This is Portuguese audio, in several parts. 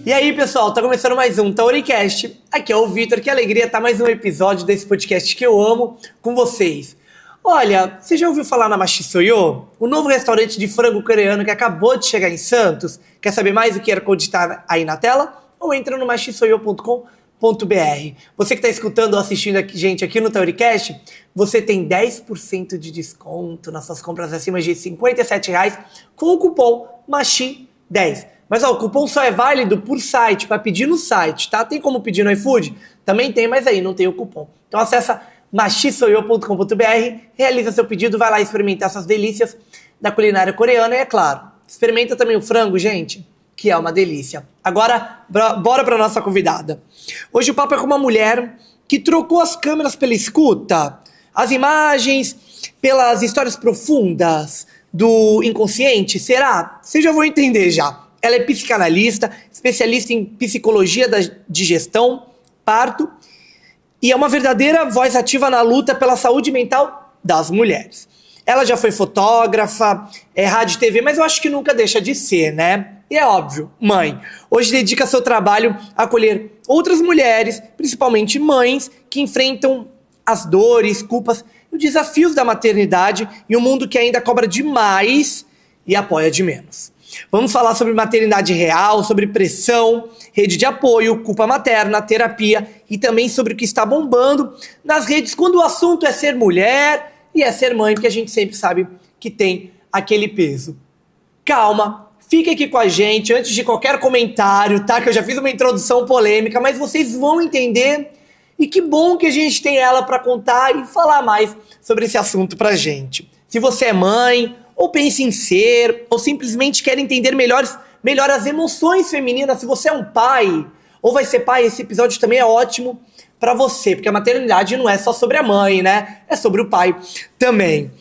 E aí, pessoal, tá começando mais um Tauricast. Aqui é o Vitor, que alegria tá mais um episódio desse podcast que eu amo com vocês. Olha, você já ouviu falar na Machi Soyo? O novo restaurante de frango coreano que acabou de chegar em Santos? Quer saber mais do QR Code tá aí na tela? Ou entra no machisoyo.com.br. Você que tá escutando ou assistindo a gente aqui no Tauricast, você tem 10% de desconto nas suas compras acima de R$57 com o cupom MACHI10. Mas ó, o cupom só é válido por site, para pedir no site, tá? Tem como pedir no iFood? Também tem, mas aí não tem o cupom. Então acessa machisoyo.com.br, realiza seu pedido, vai lá experimentar essas delícias da culinária coreana e é claro, experimenta também o frango, gente, que é uma delícia. Agora, bora para nossa convidada. Hoje o papo é com uma mulher que trocou as câmeras pela escuta, as imagens pelas histórias profundas do inconsciente, será? Vocês já vão entender já. Ela é psicanalista, especialista em psicologia de gestão, parto, e é uma verdadeira voz ativa na luta pela saúde mental das mulheres. Ela já foi fotógrafa, rádio e TV, mas eu acho que nunca deixa de ser, né? E é óbvio, mãe. Hoje dedica seu trabalho a acolher outras mulheres, principalmente mães, que enfrentam as dores, culpas e os desafios da maternidade em um mundo que ainda cobra demais e apoia de menos. Vamos falar sobre maternidade real, sobre pressão, rede de apoio, culpa materna, terapia e também sobre o que está bombando nas redes quando o assunto é ser mulher e é ser mãe, porque a gente sempre sabe que tem aquele peso. Calma, fique aqui com a gente antes de qualquer comentário, tá? Que eu já fiz uma introdução polêmica, mas vocês vão entender e que bom que a gente tem ela para contar e falar mais sobre esse assunto pra gente. Se você é mãe, ou pensa em ser, ou simplesmente quer entender melhor as emoções femininas, se você é um pai, ou vai ser pai, esse episódio também é ótimo pra você, porque a maternidade não é só sobre a mãe, né? É sobre o pai também.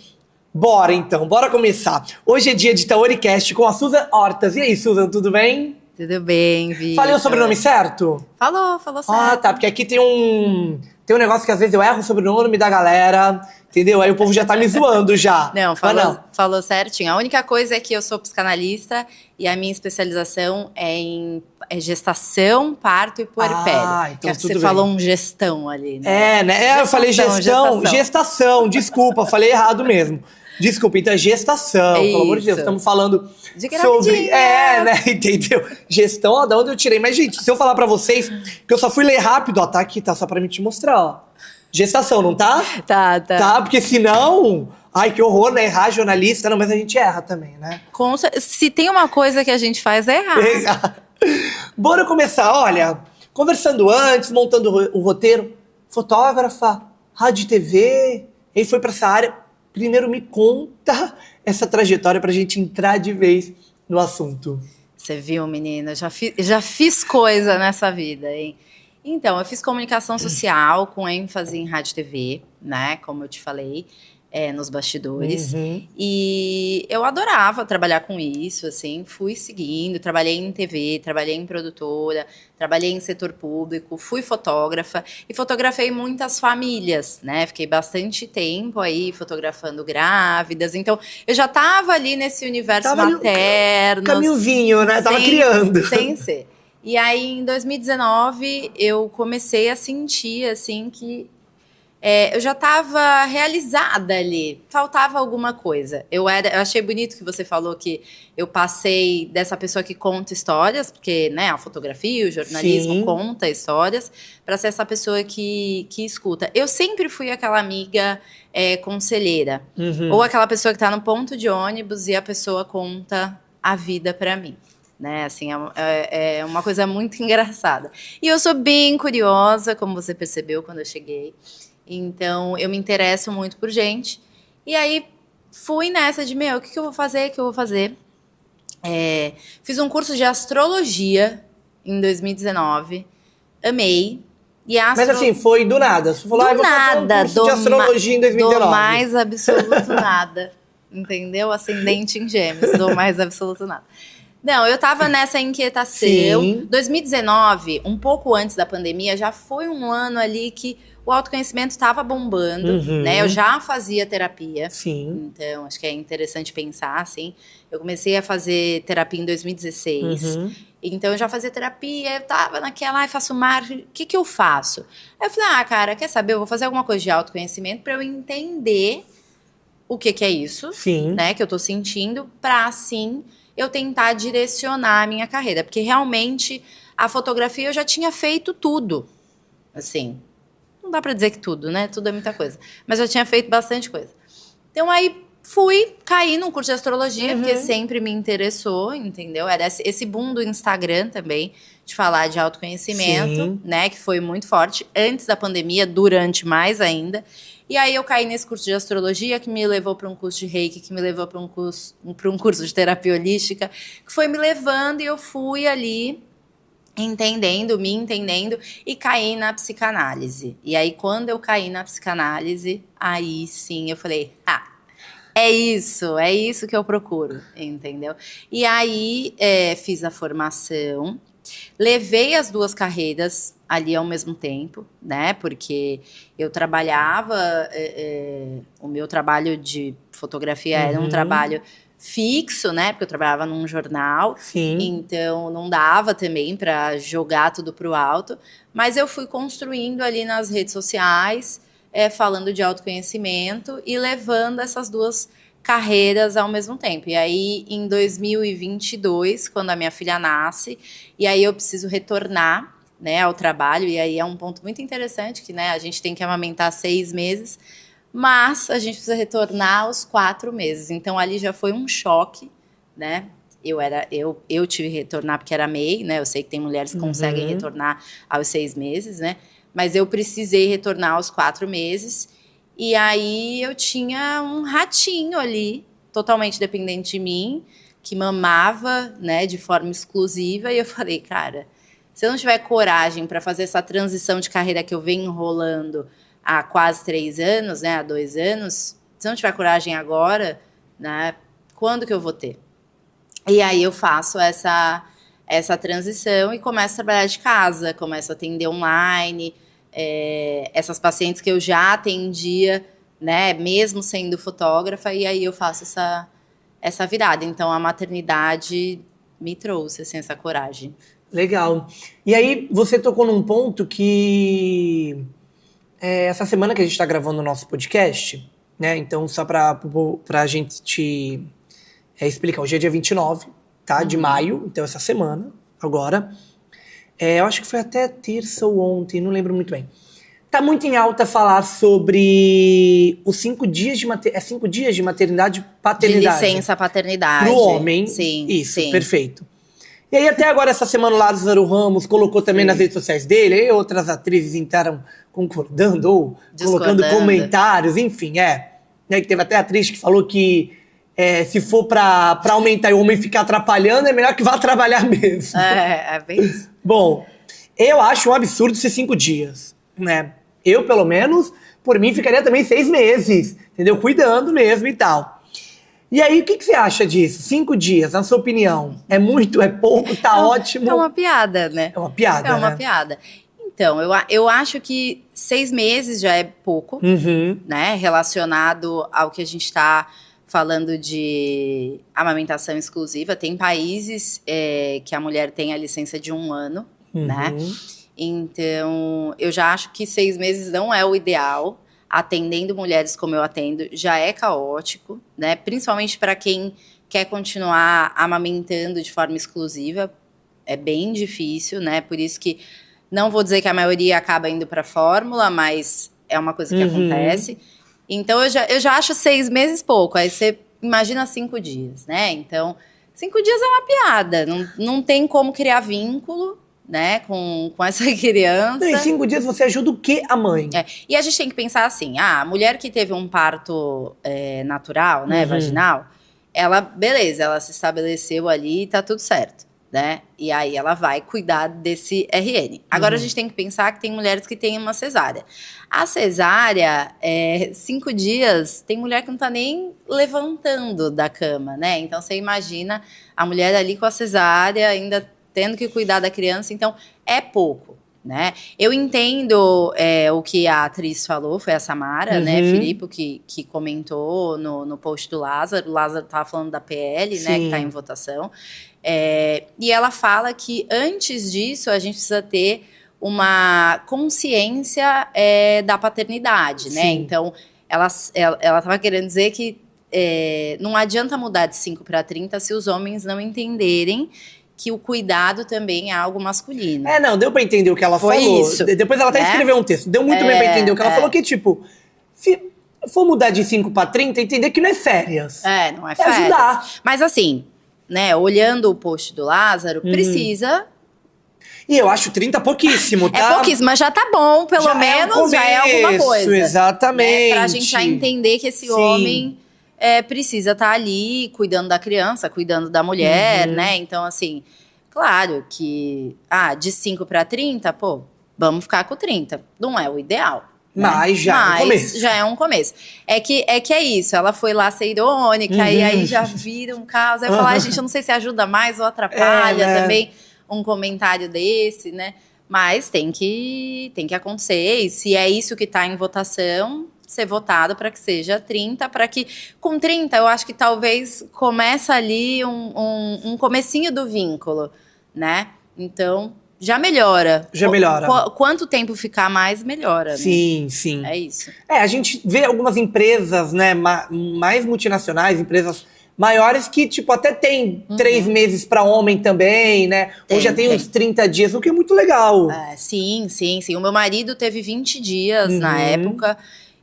Bora então, bora começar. Hoje é dia de Tauricast com a Susan Hortas. E aí, Susan, tudo bem? Tudo bem, Vitor. Falei o sobrenome certo? Falou certo. Ah, tá, porque aqui tem um negócio que às vezes eu erro o sobrenome da galera, entendeu? Aí o povo já tá me zoando já. Não, falou certinho. A única coisa é que eu sou psicanalista e a minha especialização é em gestação, parto e puerpério. Ah, então tudo você bem. Falou um gestão ali, né? Eu falei gestação, desculpa, falei errado mesmo. Desculpa, então é gestação, pelo amor de Deus, estamos falando de sobre... né, entendeu? Gestão, ó, da onde eu tirei. Mas, gente, se eu falar pra vocês que eu só fui ler rápido, ó, tá aqui, tá, só pra me te mostrar, ó. Gestação, não tá? Tá. Tá, porque senão... Ai, que horror, né? Errar jornalista, não, mas a gente erra também, né? Se tem uma coisa que a gente faz, é errar. Bora começar, olha, conversando antes, montando o roteiro, fotógrafa, rádio e TV, e foi pra essa área... Primeiro me conta essa trajetória pra gente entrar de vez no assunto. Você viu, menina? Já fiz coisa nessa vida, hein? Então, eu fiz comunicação social com ênfase em rádio e TV, né? Como eu te falei, nos bastidores. Uhum. E eu adorava trabalhar com isso, assim. Fui seguindo, trabalhei em TV, trabalhei em produtora, trabalhei em setor público, fui fotógrafa e fotografei muitas famílias, né? Fiquei bastante tempo aí fotografando grávidas. Então, eu já tava ali nesse universo materno. Caminhozinho, né? Tava criando. Sem ser. E aí, em 2019, eu comecei a sentir, assim, que eu já estava realizada ali, faltava alguma coisa. Eu achei bonito que você falou que eu passei dessa pessoa que conta histórias, porque, né, a fotografia, o jornalismo Sim. conta histórias, para ser essa pessoa que escuta. Eu sempre fui aquela amiga conselheira, ou aquela pessoa que está no ponto de ônibus e a pessoa conta a vida para mim. Né, assim, é uma coisa muito engraçada. E eu sou bem curiosa, como você percebeu quando eu cheguei. Então, eu me interesso muito por gente. E aí, fui nessa de, o que eu vou fazer, fiz um curso de astrologia em 2019. Amei. Mas assim, foi do nada. Você falou, do nada. Um curso de astrologia em 2019. Do mais absoluto nada. Entendeu? Ascendente em Gêmeos. Do mais absoluto nada. Não, eu tava nessa inquietação. Sim. 2019, um pouco antes da pandemia, já foi um ano ali que o autoconhecimento estava bombando, né? Eu já fazia terapia. Sim. Então, acho que é interessante pensar, assim. Eu comecei a fazer terapia em 2016. Então, eu já fazia terapia, eu tava naquela, faço marketing, o que eu faço? Aí eu falei, cara, quer saber? Eu vou fazer alguma coisa de autoconhecimento para eu entender o que é isso, Sim. né, que eu tô sentindo, para assim eu tentar direcionar a minha carreira. Porque realmente a fotografia eu já tinha feito tudo. Assim, não dá para dizer que tudo, né? Tudo é muita coisa. Mas eu tinha feito bastante coisa. Então aí caí num curso de astrologia, porque sempre me interessou, entendeu? Era esse boom do Instagram também, de falar de autoconhecimento, né? Que foi muito forte antes da pandemia, durante mais ainda. E aí eu caí nesse curso de astrologia, que me levou para um curso de reiki, que me levou para um curso de terapia holística, que foi me levando e eu fui ali me entendendo e caí na psicanálise. E aí quando eu caí na psicanálise, aí sim eu falei, é isso que eu procuro, entendeu? E aí fiz a formação, levei as duas carreiras ali ao mesmo tempo, né? Porque eu trabalhava, o meu trabalho de fotografia era um trabalho fixo, né? Porque eu trabalhava num jornal, então não dava também para jogar tudo pro alto. Mas eu fui construindo ali nas redes sociais, falando de autoconhecimento e levando essas duas carreiras ao mesmo tempo. E aí, em 2022, quando a minha filha nasce, e aí eu preciso retornar, né, ao trabalho, e aí é um ponto muito interessante, que, né, a gente tem que amamentar 6 meses, mas a gente precisa retornar aos 4 meses. Então, ali já foi um choque, né? Eu tive que retornar porque era MEI, né? Eu sei que tem mulheres que conseguem retornar aos 6 meses, né? Mas eu precisei retornar aos 4 meses. E aí eu tinha um ratinho ali, totalmente dependente de mim, que mamava, né, de forma exclusiva. E eu falei, cara, se eu não tiver coragem para fazer essa transição de carreira que eu venho enrolando há quase 3 anos, né, há 2 anos, se eu não tiver coragem agora, né, quando que eu vou ter? E aí eu faço essa transição e começo a trabalhar de casa, começo a atender online, essas pacientes que eu já atendia, né, mesmo sendo fotógrafa, e aí eu faço essa virada. Então, a maternidade me trouxe, assim, essa coragem. Legal. E aí, você tocou num ponto que essa semana que a gente está gravando o nosso podcast, né, então só para a gente explicar, hoje é dia 29, tá, de maio, então essa semana, agora. Eu acho que foi até terça ou ontem, não lembro muito bem. Tá muito em alta falar sobre os 5 dias de 5 dias de maternidade e paternidade. De licença paternidade. Pro homem. Sim. Isso, sim. Perfeito. E aí até agora, essa semana, o Lázaro Ramos colocou também nas redes sociais dele, e outras atrizes entraram concordando ou colocando comentários, enfim, né, que teve até atriz que falou que se for pra aumentar e o homem ficar atrapalhando, é melhor que vá trabalhar mesmo. É bem isso. Bom, eu acho um absurdo ser 5 dias, né? Eu, pelo menos, por mim, ficaria também 6 meses, entendeu? Cuidando mesmo e tal. E aí, o que você acha disso? 5 dias, na sua opinião? É muito, é pouco, tá ótimo? É uma piada, né? É uma piada, É uma piada. Então, eu acho que 6 meses já é pouco, né? Relacionado ao que a gente tá falando de amamentação exclusiva. Tem países que a mulher tem a licença de 1 ano, né? Então, eu já acho que 6 meses não é o ideal. Atendendo mulheres como eu atendo, já é caótico, né? Principalmente para quem quer continuar amamentando de forma exclusiva. É bem difícil, né? Por isso que não vou dizer que a maioria acaba indo para fórmula, mas é uma coisa que acontece. Então, eu já acho 6 meses pouco. Aí você imagina 5 dias, né? Então, 5 dias é uma piada. Não tem como criar vínculo, né, com essa criança. Em 5 dias você ajuda o quê a mãe? E a gente tem que pensar assim, a mulher que teve um parto natural, né, vaginal, beleza, ela se estabeleceu ali e tá tudo certo, né? E aí ela vai cuidar desse RN. Agora a gente tem que pensar que tem mulheres que têm uma cesárea. A cesárea, 5 dias, tem mulher que não tá nem levantando da cama, né? Então você imagina a mulher ali com a cesárea, ainda tendo que cuidar da criança, então é pouco, né? Eu entendo o que a atriz falou, foi a Samara, né, Filipe, que comentou no post do Lázaro. O Lázaro estava falando da PL, né, que está em votação. E ela fala que antes disso a gente precisa ter uma consciência da paternidade, né? Então, ela estava querendo dizer que não adianta mudar de 5 para 30 se os homens não entenderem que o cuidado também é algo masculino. Não, deu pra entender o que ela Foi falou. Isso, depois ela até escreveu um texto. Deu muito bem pra entender o que ela falou, que tipo, se for mudar de 5 pra 30, entender que não é férias. Não é férias. Ajudar. Mas assim, né, olhando o post do Lázaro, precisa... E eu acho 30 pouquíssimo, tá? É pouquíssimo, mas já tá bom, pelo menos já é alguma coisa. Exatamente. Né? Pra gente já entender que esse homem precisa estar ali cuidando da criança, cuidando da mulher, né? Então, assim, claro que de 5 para 30, pô, vamos ficar com 30. Não é o ideal. Mas já é um começo. Já é um começo. É que é isso, ela foi lá ser irônica, e aí já vira um caos. Aí fala, gente, eu não sei se ajuda mais ou atrapalha também um comentário desse, né? Mas tem que acontecer, e se é isso que tá em votação, ser votado para que seja 30, para que com 30 eu acho que talvez começa ali um comecinho do vínculo, né? Então, já melhora. Já melhora. Quanto tempo ficar mais, melhora. Sim, né? sim. É isso. A gente vê algumas empresas, né, mais multinacionais, empresas maiores que, tipo, até tem 3 meses para homem também, né? Ou já tem uns 30 dias, o que é muito legal. Sim. O meu marido teve 20 dias na época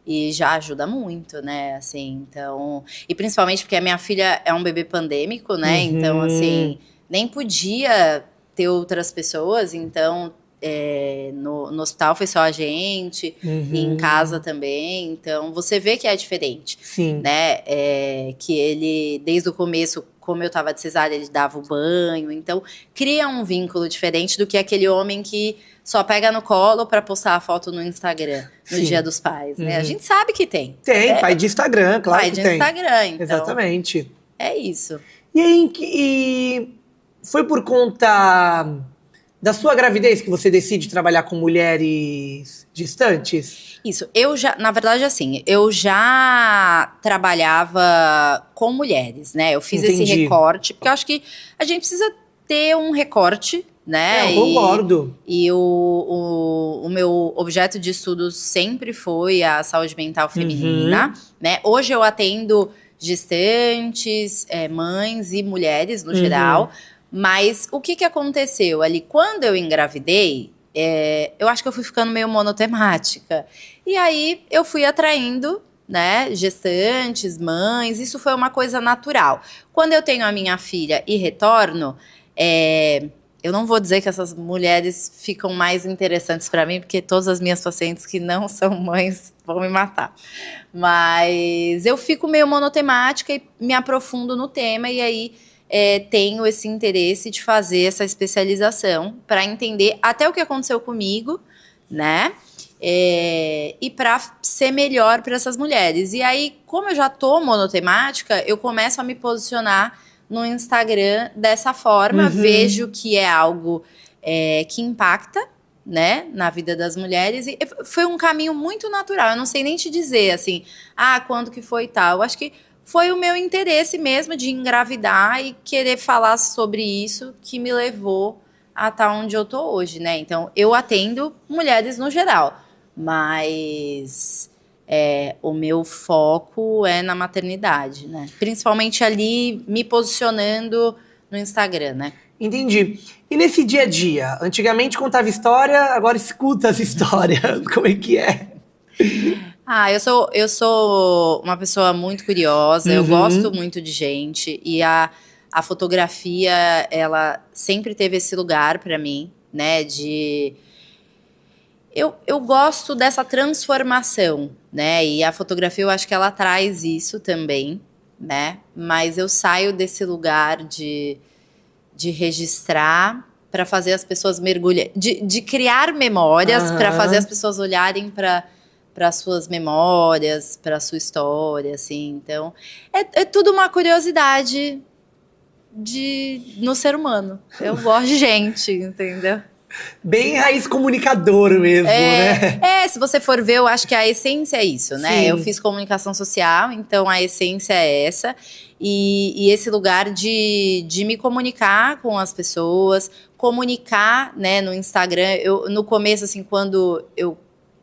e já ajuda muito, né? Assim, então... E principalmente porque a minha filha é um bebê pandêmico, né? Então, assim, nem podia ter outras pessoas, então... no hospital foi só a gente, e em casa também, então você vê que é diferente. Sim. Né? Que ele, desde o começo, como eu tava de cesárea, ele dava o banho, então cria um vínculo diferente do que aquele homem que só pega no colo para postar a foto no Instagram, no Dia dos Pais, né? A gente sabe que tem. Tem, pai de Instagram, claro pai que tem. Pai de Instagram, então. Exatamente. É isso. E aí, foi por conta... da sua gravidez que você decide trabalhar com mulheres gestantes? Isso, na verdade, assim, eu já trabalhava com mulheres, né? Eu fiz esse recorte, porque eu acho que a gente precisa ter um recorte, né? Eu concordo. E o meu objeto de estudo sempre foi a saúde mental feminina, né? Hoje eu atendo gestantes, mães e mulheres no geral. Mas o que aconteceu ali? Quando eu engravidei, eu acho que eu fui ficando meio monotemática. E aí eu fui atraindo, né, gestantes, mães, isso foi uma coisa natural. Quando eu tenho a minha filha e retorno, eu não vou dizer que essas mulheres ficam mais interessantes para mim, porque todas as minhas pacientes que não são mães vão me matar. Mas eu fico meio monotemática e me aprofundo no tema, e aí... tenho esse interesse de fazer essa especialização para entender até o que aconteceu comigo, né? E para ser melhor para essas mulheres. E aí, como eu já tô monotemática, eu começo a me posicionar no Instagram dessa forma, vejo que é algo que impacta, né, na vida das mulheres, e foi um caminho muito natural. Eu não sei nem te dizer, assim, quando que foi tal. Eu acho que foi o meu interesse mesmo de engravidar e querer falar sobre isso que me levou a estar onde eu tô hoje, né? Então, eu atendo mulheres no geral, mas o meu foco é na maternidade, né? Principalmente ali, me posicionando no Instagram, né? Entendi. E nesse dia a dia? Antigamente contava história, agora escuta as histórias. Como é que é? Eu sou uma pessoa muito curiosa, eu gosto muito de gente, e a fotografia, ela sempre teve esse lugar para mim, né, eu gosto dessa transformação, né, e a fotografia eu acho que ela traz isso também, né, mas eu saio desse lugar de registrar para fazer as pessoas mergulharem, de criar memórias para fazer as pessoas olharem para suas memórias, para sua história, assim. Então, é tudo uma curiosidade no ser humano. Eu gosto de gente, entendeu? Bem raiz comunicador mesmo, né? Se você for ver, eu acho que a essência é isso, né? Sim. Eu fiz comunicação social, então a essência é essa. E esse lugar de me comunicar com as pessoas, comunicar, né, no Instagram. No começo, assim, quando eu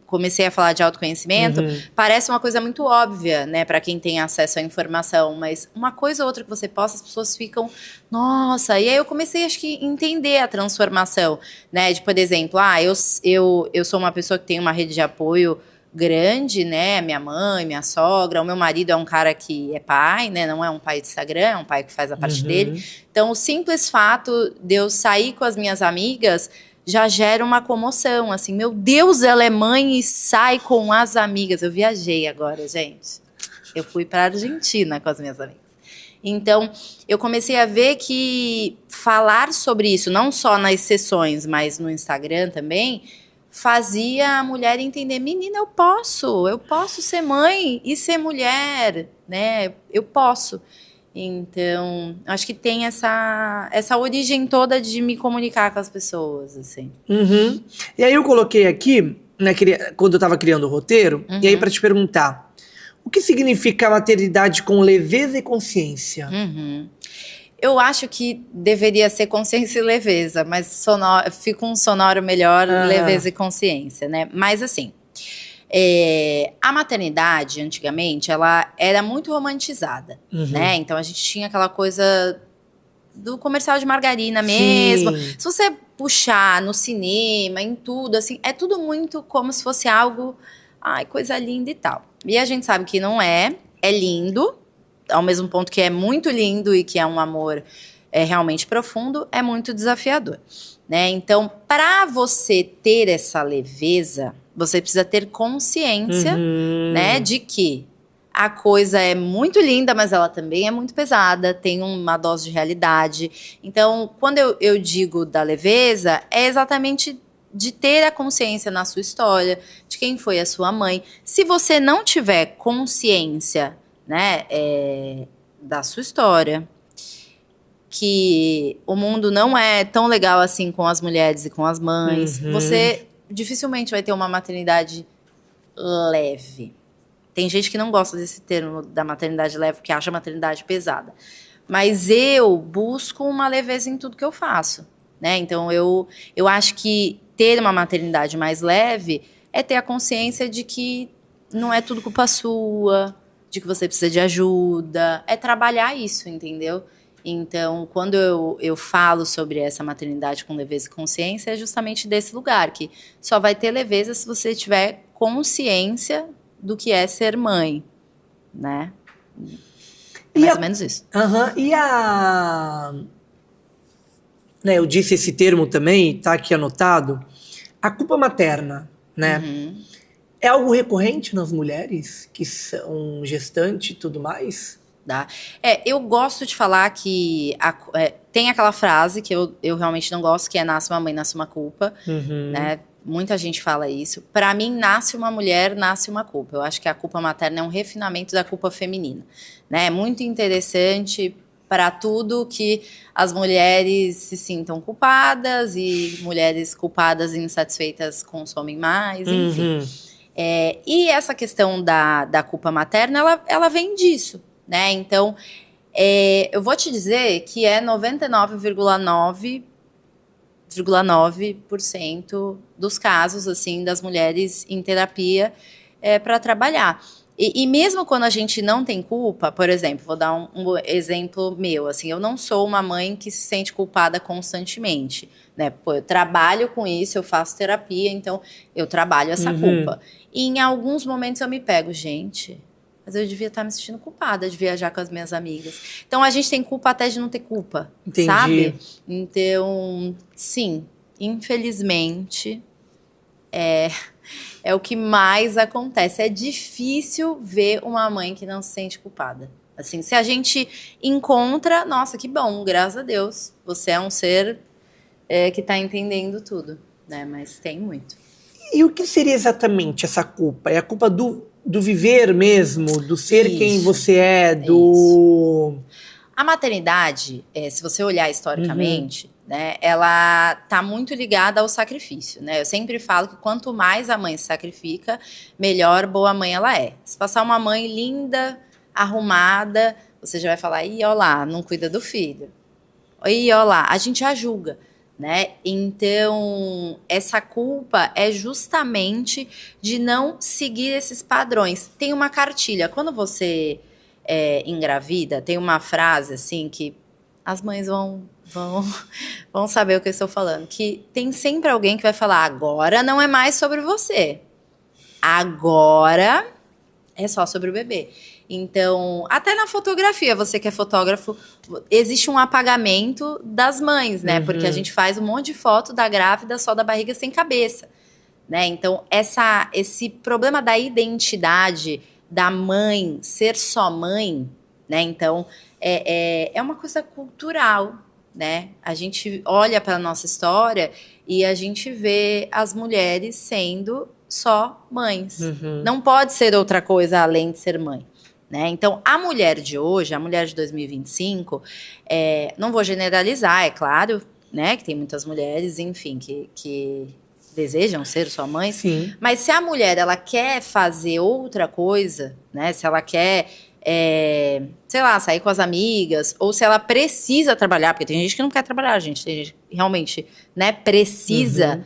comecei a falar de autoconhecimento, parece uma coisa muito óbvia, né, para quem tem acesso à informação, mas uma coisa ou outra que você posta, as pessoas ficam, nossa, e aí eu comecei, acho que, entender a transformação, né, de, por exemplo, eu sou uma pessoa que tem uma rede de apoio grande, né, minha mãe, minha sogra, o meu marido é um cara que é pai, né, não é um pai de Instagram, é um pai que faz a parte dele, então o simples fato de eu sair com as minhas amigas já gera uma comoção, assim, meu Deus, ela é mãe e sai com as amigas. Eu viajei agora, gente. Eu fui para a Argentina com as minhas amigas. Então, eu comecei a ver que falar sobre isso, não só nas sessões, mas no Instagram também, fazia a mulher entender, menina, eu posso ser mãe e ser mulher, né? Eu posso. Então, acho que tem essa origem toda de me comunicar com as pessoas, assim. E aí eu coloquei aqui, né, quando eu tava criando o roteiro, e aí pra te perguntar, o que significa maternidade com leveza e consciência? Eu acho que deveria ser consciência e leveza, mas fica um sonoro melhor, leveza e consciência, né? Mas assim, a maternidade, antigamente, ela era muito romantizada, né? Então, a gente tinha aquela coisa do comercial de margarina mesmo. Sim. Se você puxar no cinema, em tudo, assim, é tudo muito como se fosse algo, ai, coisa linda e tal. E a gente sabe que não é lindo, ao mesmo ponto que é muito lindo e que é um amor realmente profundo, é muito desafiador, né? Então, para você ter essa leveza, você precisa ter consciência, né, de que a coisa é muito linda, mas ela também é muito pesada, tem uma dose de realidade. Então, quando eu digo da leveza, é exatamente de ter a consciência na sua história, de quem foi a sua mãe. Se você não tiver consciência, né, da sua história, que o mundo não é tão legal assim com as mulheres e com as mães, você dificilmente vai ter uma maternidade leve. Tem gente que não gosta desse termo da maternidade leve, porque acha a maternidade pesada. Mas eu busco uma leveza em tudo que eu faço, né? Então, eu acho que ter uma maternidade mais leve é ter a consciência de que não é tudo culpa sua, de que você precisa de ajuda. É trabalhar isso, entendeu? Então, quando eu falo sobre essa maternidade com leveza e consciência, é justamente desse lugar, que só vai ter leveza se você tiver consciência do que é ser mãe, né? É mais ou menos isso. Né, eu disse esse termo também, tá aqui anotado, a culpa materna, né? É algo recorrente nas mulheres que são gestantes e tudo mais? Tá? Eu gosto de falar que tem aquela frase que eu realmente não gosto, que é nasce uma mãe, nasce uma culpa, né? Muita gente fala isso. Para mim, nasce uma mulher, nasce uma culpa. Eu acho que a culpa materna é um refinamento da culpa feminina, né? É muito interessante para tudo que as mulheres se sintam culpadas e mulheres culpadas e insatisfeitas consomem mais, enfim. E essa questão da culpa materna, ela vem disso, né? Então, eu vou te dizer que é 99,9% dos casos, assim, das mulheres em terapia para trabalhar. E mesmo quando a gente não tem culpa, por exemplo, vou dar um exemplo meu, assim, eu não sou uma mãe que se sente culpada constantemente, né? Pô, eu trabalho com isso, eu faço terapia, então eu trabalho essa culpa. E em alguns momentos eu me pego, gente, mas eu devia estar me sentindo culpada de viajar com as minhas amigas. Então a gente tem culpa até de não ter culpa, sabe? Então, sim, infelizmente, é o que mais acontece. É difícil ver uma mãe que não se sente culpada. Assim, se a gente encontra, nossa, que bom, graças a Deus. Você é um ser que está entendendo tudo, né? Mas tem muito. E o que seria exatamente essa culpa? É a culpa do viver mesmo, do ser quem você é, do... A maternidade, se você olhar historicamente, né, ela tá muito ligada ao sacrifício, né? Eu sempre falo que quanto mais a mãe se sacrifica, melhor boa mãe ela é. Se passar uma mãe linda, arrumada, você já vai falar, ih, ó lá, não cuida do filho. Ih, ó lá, a gente já julga, né? Então, essa culpa é justamente de não seguir esses padrões. Tem uma cartilha, quando você engravida, tem uma frase assim que as mães vão saber o que eu estou falando, que tem sempre alguém que vai falar, agora não é mais sobre você, agora é só sobre o bebê. Então, até na fotografia, você que é fotógrafo, existe um apagamento das mães, né? Porque a gente faz um monte de foto da grávida só da barriga sem cabeça, né? Então, esse problema da identidade da mãe ser só mãe, né? Então, é uma coisa cultural, né? A gente olha para a nossa história e a gente vê as mulheres sendo só mães. Não pode ser outra coisa além de ser mãe, né? Então, a mulher de hoje, a mulher de 2025, não vou generalizar, é claro, né? Que tem muitas mulheres, enfim, que desejam ser sua mãe. Sim. Mas se a mulher ela quer fazer outra coisa, né? Se ela quer sei lá, sair com as amigas, ou se ela precisa trabalhar, porque tem gente que não quer trabalhar, gente, tem gente que realmente, né, precisa,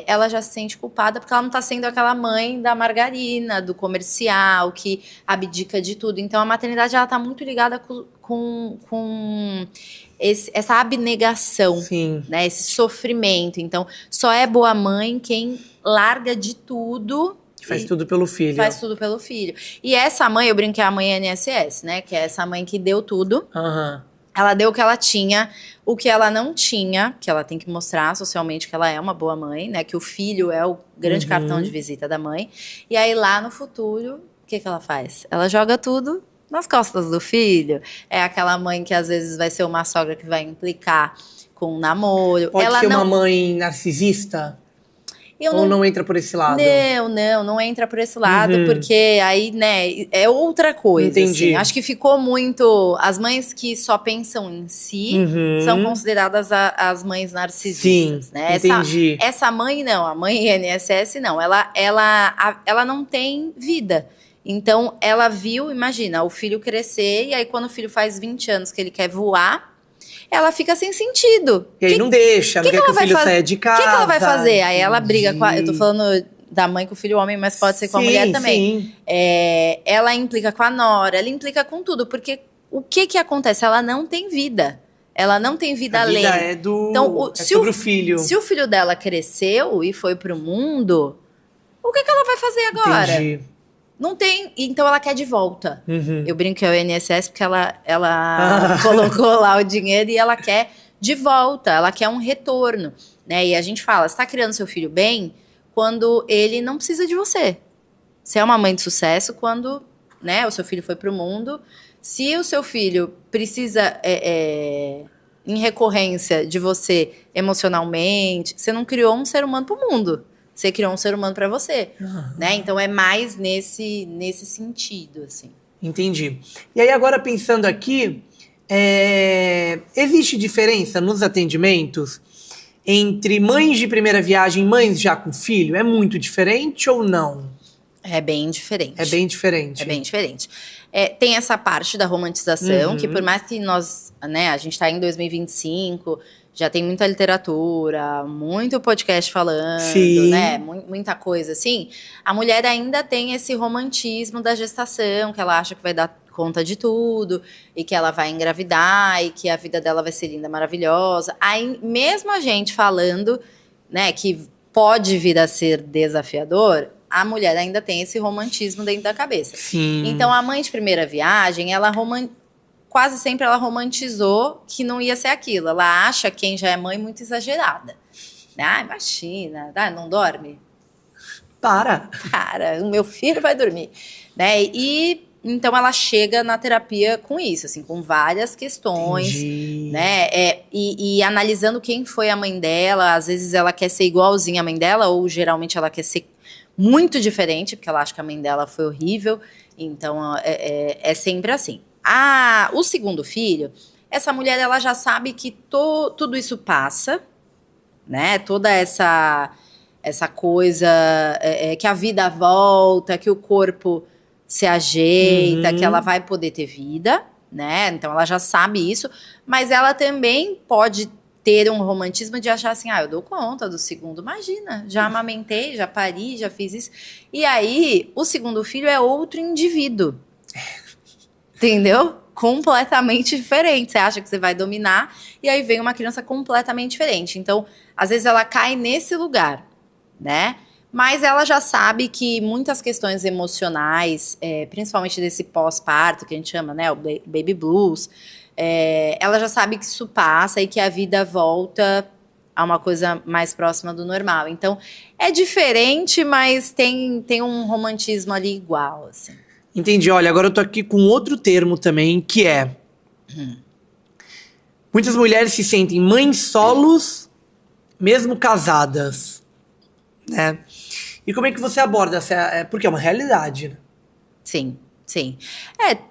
ela já se sente culpada porque ela não tá sendo aquela mãe da margarina, do comercial, que abdica de tudo. Então, a maternidade, ela tá muito ligada com essa abnegação, Sim. né, esse sofrimento. Então, só é boa mãe quem larga de tudo. Faz tudo pelo filho. Faz tudo pelo filho. E essa mãe, eu brinquei, a mãe INSS, né? Que é essa mãe que deu tudo. Ela deu o que ela tinha, o que ela não tinha, que ela tem que mostrar socialmente que ela é uma boa mãe, né? Que o filho é o grande cartão de visita da mãe. E aí, lá no futuro, o que ela faz? Ela joga tudo nas costas do filho. É aquela mãe que às vezes vai ser uma sogra que vai implicar com um namoro. Pode ser uma mãe narcisista? Ou não entra por esse lado? Não entra por esse lado, porque aí, né, é outra coisa. Entendi. Assim. Acho que ficou muito... As mães que só pensam em si são consideradas as mães narcisistas, Sim, né? entendi. Essa mãe não, a mãe INSS não. Ela não tem vida. Então, ela viu, imagina, o filho crescer, e aí quando o filho faz 20 anos que ele quer voar, ela fica sem sentido. E aí não deixa, não quer que o filho saia de casa. O que ela vai fazer? Aí ela briga com eu tô falando da mãe com o filho homem, mas pode ser com a mulher também. Sim. Ela implica com a nora, ela implica com tudo, porque o que acontece? Ela não tem vida. Ela não tem vida além. A vida então, sobre o filho. Se o filho dela cresceu e foi pro mundo, o que ela vai fazer agora? Entendi. Não tem, então ela quer de volta. Eu brinco que é o INSS porque ela colocou lá o dinheiro e ela quer de volta, ela quer um retorno, né? E a gente fala, você tá criando seu filho bem quando ele não precisa de você. Você é uma mãe de sucesso quando, né, o seu filho foi pro mundo. Se o seu filho precisa, em recorrência de você emocionalmente, você não criou um ser humano pro mundo. Você criou um ser humano para você, né? Então é mais nesse sentido, assim. Entendi. E aí agora pensando aqui, existe diferença nos atendimentos entre mães de primeira viagem e mães já com filho? É muito diferente ou não? É bem diferente. É bem diferente. É bem diferente. Tem essa parte da romantização, que por mais que nós, né, a gente está em 2025... Já tem muita literatura, muito podcast falando, né? Muita coisa assim. A mulher ainda tem esse romantismo da gestação, que ela acha que vai dar conta de tudo, e que ela vai engravidar, e que a vida dela vai ser linda, maravilhosa. Aí, mesmo a gente falando, né, que pode vir a ser desafiador, a mulher ainda tem esse romantismo dentro da cabeça. Sim. Então, a mãe de primeira viagem, quase sempre ela romantizou que não ia ser aquilo. Ela acha quem já é mãe muito exagerada. Ah, imagina, não dorme? Para, o meu filho vai dormir. Né? E então ela chega na terapia com isso, assim, com várias questões. Entendi. Né? E analisando quem foi a mãe dela. Às vezes ela quer ser igualzinha à mãe dela, ou geralmente ela quer ser muito diferente, porque ela acha que a mãe dela foi horrível. Então é sempre assim. O segundo filho, essa mulher, ela já sabe que tudo isso passa, né? Toda essa coisa que a vida volta, que o corpo se ajeita, que ela vai poder ter vida, né? Então ela já sabe isso, mas ela também pode ter um romantismo de achar assim, eu dou conta do segundo, imagina, já amamentei, já pari, já fiz isso. E aí, o segundo filho é outro indivíduo. Entendeu? Completamente diferente. Você acha que você vai dominar, e aí vem uma criança completamente diferente. Então, às vezes ela cai nesse lugar, né? Mas ela já sabe que muitas questões emocionais, principalmente desse pós-parto, que a gente chama, né, o baby blues, ela já sabe que isso passa e que a vida volta a uma coisa mais próxima do normal. Então, é diferente, mas tem um romantismo ali igual, assim. Entendi. Olha, agora eu tô aqui com outro termo também, que é... Muitas mulheres se sentem mães solos, mesmo casadas, né? E como é que você aborda essa... Porque é uma realidade, né? Sim.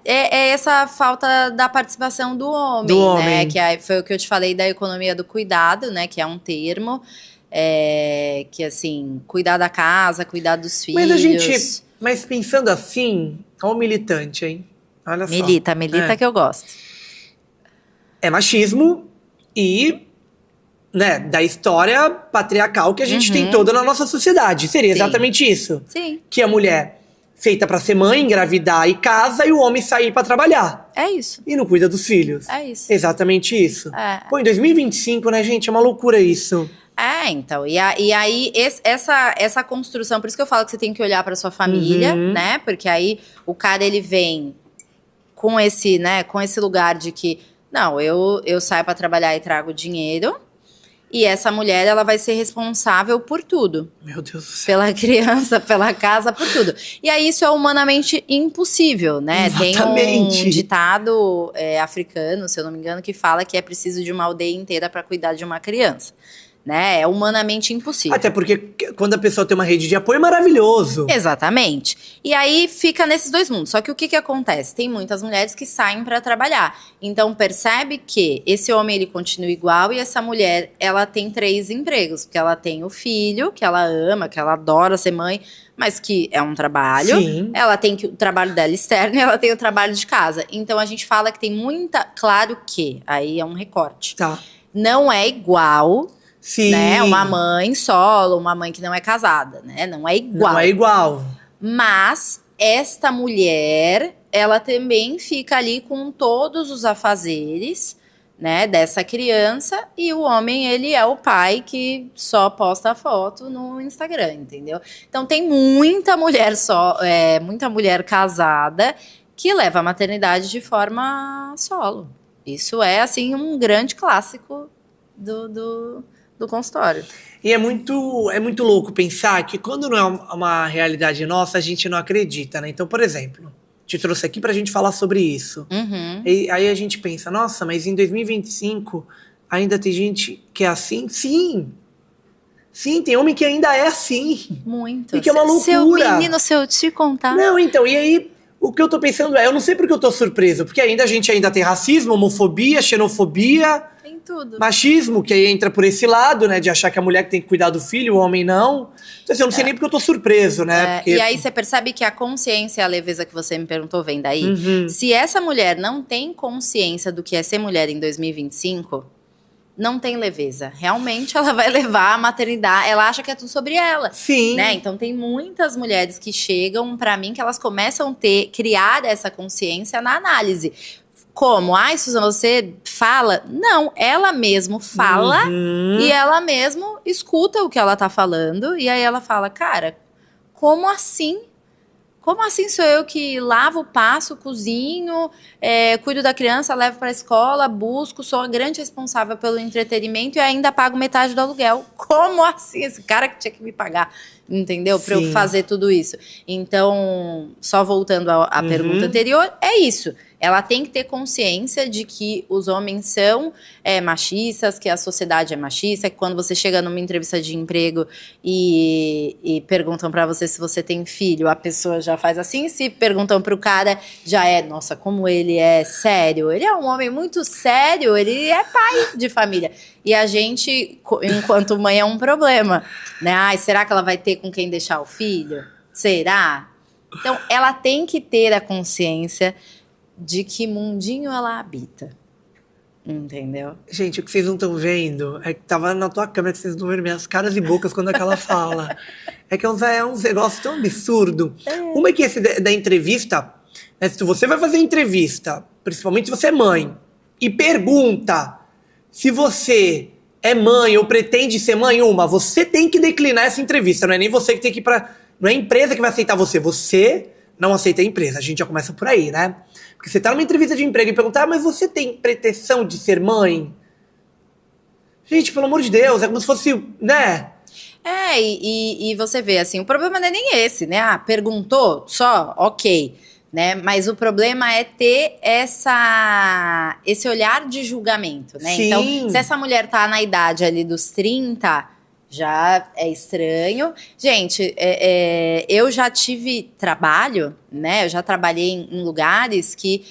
É essa falta da participação do homem, né? Que foi o que eu te falei da economia do cuidado, né? Que é um termo que, assim, cuidar da casa, cuidar dos filhos. Mas pensando assim, olha o militante, hein? Olha só. Milita que eu gosto. É machismo e, né, da história patriarcal que a gente tem toda na nossa sociedade. Seria exatamente isso. Sim. Que a mulher feita pra ser mãe, engravidar e casa, e o homem sair pra trabalhar. É isso. E não cuida dos filhos. É isso. Exatamente isso. Pô, em 2025, né, gente? É uma loucura isso. Então, e aí essa construção, por isso que eu falo que você tem que olhar pra sua família, né? Porque aí o cara, ele vem com esse, né, com esse lugar de que, não, eu saio pra trabalhar e trago dinheiro, e essa mulher, ela vai ser responsável por tudo. Meu Deus do céu. Pela criança, pela casa, por tudo. E aí isso é humanamente impossível, né? Exatamente. Tem um ditado africano, se eu não me engano, que fala que é preciso de uma aldeia inteira pra cuidar de uma criança. Né? É humanamente impossível. Até porque quando a pessoa tem uma rede de apoio, é maravilhoso. Exatamente. E aí fica nesses dois mundos. Só que o que acontece? Tem muitas mulheres que saem para trabalhar. Então percebe que esse homem, ele continua igual, e essa mulher, ela tem 3 empregos. Porque ela tem o filho, que ela ama, que ela adora ser mãe, mas que é um trabalho. Sim. Ela tem o trabalho dela externo e ela tem o trabalho de casa. Então a gente fala que tem muita... Claro que, aí é um recorte. Tá. Não é igual... Sim. Né? Uma mãe solo, uma mãe que não é casada, né? Não é igual. Não é igual. Mas esta mulher, ela também fica ali com todos os afazeres, né, dessa criança, e o homem, ele é o pai que só posta foto no Instagram, entendeu? Então tem muita mulher muita mulher casada que leva a maternidade de forma solo. Isso é, assim, um grande clássico do consultório. E é muito louco pensar que quando não é uma realidade nossa, a gente não acredita, né? Então, por exemplo, te trouxe aqui pra gente falar sobre isso. E aí a gente pensa, nossa, mas em 2025 ainda tem gente que é assim? Sim! Sim, tem homem que ainda é assim. Muito. E que é uma loucura. Seu menino, se eu te contar. Não, então, e aí... O que eu tô pensando eu não sei porque eu tô surpreso, porque a gente ainda tem racismo, homofobia, xenofobia, tem tudo. Machismo, que aí entra por esse lado, né, de achar que a mulher que tem que cuidar do filho, o homem não. Então assim, eu não sei nem porque eu tô surpreso, né. Porque... E aí você percebe que a consciência e a leveza que você me perguntou vem daí. Se essa mulher não tem consciência do que é ser mulher em 2025... não tem leveza. Realmente ela vai levar a maternidade, ela acha que é tudo sobre ela. Sim. Né? Então tem muitas mulheres que chegam pra mim que elas começam a criar essa consciência na análise. Como? Suzana, você fala? Não, ela mesmo fala e ela mesmo escuta o que ela tá falando, e aí ela fala, cara, como assim? Como assim sou eu que lavo, passo, cozinho, cuido da criança, levo para a escola, busco, sou a grande responsável pelo entretenimento e ainda pago metade do aluguel? Como assim? Esse cara que tinha que me pagar, entendeu? Para eu fazer tudo isso. Então, só voltando à pergunta anterior, é isso. ela tem que ter consciência de que os homens são machistas, que a sociedade é machista, que quando você chega numa entrevista de emprego e perguntam pra você se você tem filho, a pessoa já faz assim, se perguntam pro cara, já nossa, como ele é sério, ele é um homem muito sério, ele é pai de família. E a gente, enquanto mãe, é um problema, né? Ai, será que ela vai ter com quem deixar o filho? Será? Então, ela tem que ter a consciência de que mundinho ela habita. Entendeu? Gente, o que vocês não estão vendo é que tava na tua câmera, vocês não viram minhas caras e bocas quando ela fala. É que é um negócio tão absurdo. Uma é que esse da entrevista, né, se você vai fazer entrevista, principalmente se você é mãe, e pergunta se você é mãe ou pretende ser mãe, você tem que declinar essa entrevista. Não é nem você que tem que ir pra... Não é a empresa que vai aceitar você. Você não aceita a empresa. A gente já começa por aí, né? Porque você tá numa entrevista de emprego e perguntar, mas você tem pretensão de ser mãe? Gente, pelo amor de Deus, é como se fosse, né? E você vê, assim, o problema não é nem esse, né? Ah, perguntou só? Ok. Né? Mas o problema é ter esse olhar de julgamento, né? Sim. Então, se essa mulher tá na idade ali dos 30... já é estranho. Gente, eu já tive trabalho, né? Eu já trabalhei em lugares que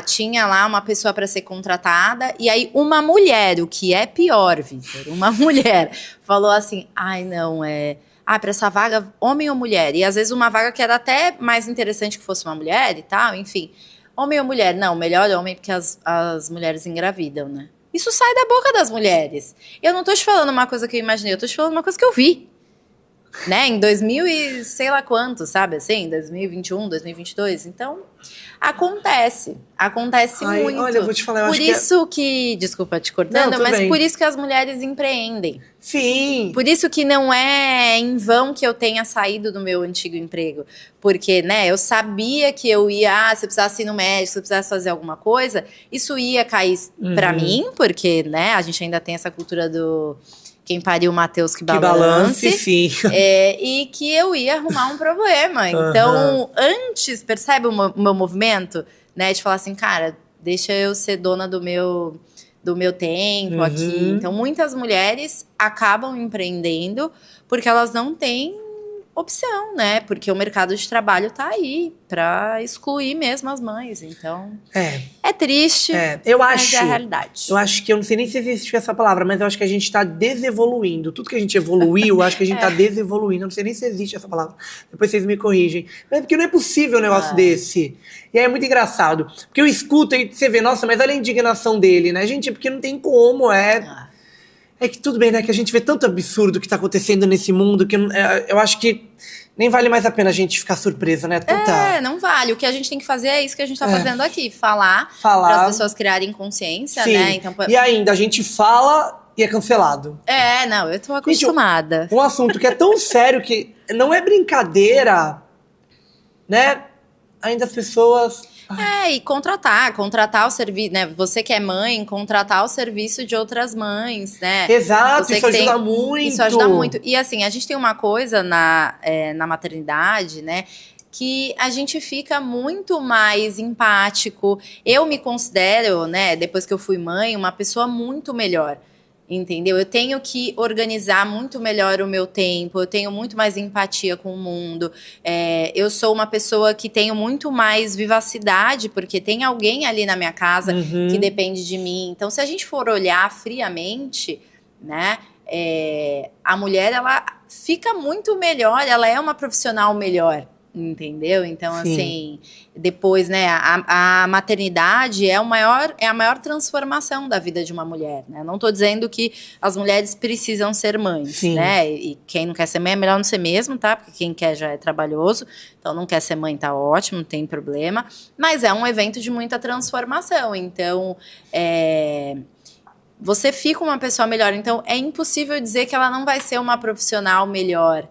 tinha lá uma pessoa para ser contratada e aí uma mulher, o que é pior, Vitor, uma mulher falou assim, não, para essa vaga, homem ou mulher? E às vezes uma vaga que era até mais interessante que fosse uma mulher e tal, enfim. Homem ou mulher? Não, melhor homem porque as mulheres engravidam, né? Isso sai da boca das mulheres. Eu não tô te falando uma coisa que eu imaginei, eu tô te falando uma coisa que eu vi. Né? Em 2000 e sei lá quanto, sabe assim? 2021, 2022. Então, acontece muito. Olha, eu vou te falar, eu por acho isso que... Desculpa te cortando, não, mas bem. por isso que as mulheres empreendem. Sim. Por isso que não é em vão que eu tenha saído do meu antigo emprego. Porque, né, eu sabia que eu ia... se eu precisasse ir no médico, se eu precisasse fazer alguma coisa, isso ia cair pra mim, porque, né, a gente ainda tem essa cultura do... quem pariu o Matheus que balance. Sim. E que eu ia arrumar um problema. Então, antes, percebe o meu movimento? Né, de falar assim, cara, deixa eu ser dona do meu tempo aqui. Então, muitas mulheres acabam empreendendo porque elas não têm opção, né? Porque o mercado de trabalho tá aí para excluir mesmo as mães. Então, é triste, mas é a realidade. Eu acho que, eu não sei nem se existe essa palavra, mas eu acho que a gente tá desevoluindo. Tudo que a gente evoluiu, eu acho que a gente tá desevoluindo. Eu não sei nem se existe essa palavra. Depois vocês me corrigem. Mas porque não é possível um negócio desse. E aí é muito engraçado. Porque eu escuto e você vê, nossa, mas olha a indignação dele, né? Gente, porque não tem como, É que tudo bem, né? Que a gente vê tanto absurdo que tá acontecendo nesse mundo que eu acho que nem vale mais a pena a gente ficar surpresa, né? Não vale. O que a gente tem que fazer é isso que a gente tá fazendo aqui. Falar para as pessoas criarem consciência, né? Então, e ainda, a gente fala e é cancelado. Não, eu tô acostumada. Gente, um assunto que é tão sério que não é brincadeira, né? Ainda as pessoas... E contratar o serviço, né? Você que é mãe, contratar o serviço de outras mães, né? Exato, isso ajuda muito. Isso ajuda muito. E assim, a gente tem uma coisa na maternidade, né? Que a gente fica muito mais empático. Eu me considero, né, depois que eu fui mãe, uma pessoa muito melhor. Entendeu? Eu tenho que organizar muito melhor o meu tempo, eu tenho muito mais empatia com o mundo, eu sou uma pessoa que tenho muito mais vivacidade, porque tem alguém ali na minha casa que depende de mim. Então, se a gente for olhar friamente, né, a mulher, ela fica muito melhor, ela é uma profissional melhor. Entendeu? Então, assim, depois, né, a maternidade é a maior transformação da vida de uma mulher, né? Não tô dizendo que as mulheres precisam ser mães, né? E quem não quer ser mãe é melhor não ser mesmo, tá? Porque quem quer já é trabalhoso, então não quer ser mãe tá ótimo, não tem problema. Mas é um evento de muita transformação, então... você fica uma pessoa melhor, então é impossível dizer que ela não vai ser uma profissional melhor,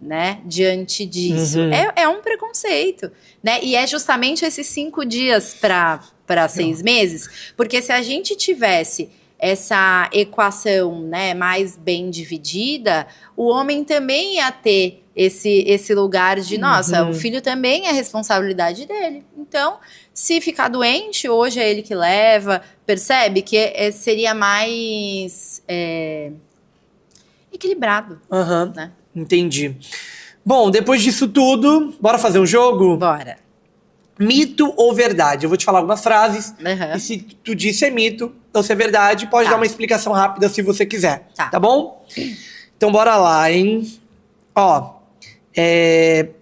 né, diante disso. É um preconceito, né, e é justamente esses 5 dias para 6 meses, porque se a gente tivesse essa equação, né, mais bem dividida, o homem também ia ter esse lugar de, nossa, o filho também é responsabilidade dele, Então, se ficar doente, hoje é ele que leva. Percebe que seria mais equilibrado. Né? Entendi. Bom, depois disso tudo, bora fazer um jogo? Bora. Mito ou verdade? Eu vou te falar algumas frases. E se tu disse é mito ou se é verdade, pode dar uma explicação rápida se você quiser. Tá bom? Então bora lá, hein? Ó,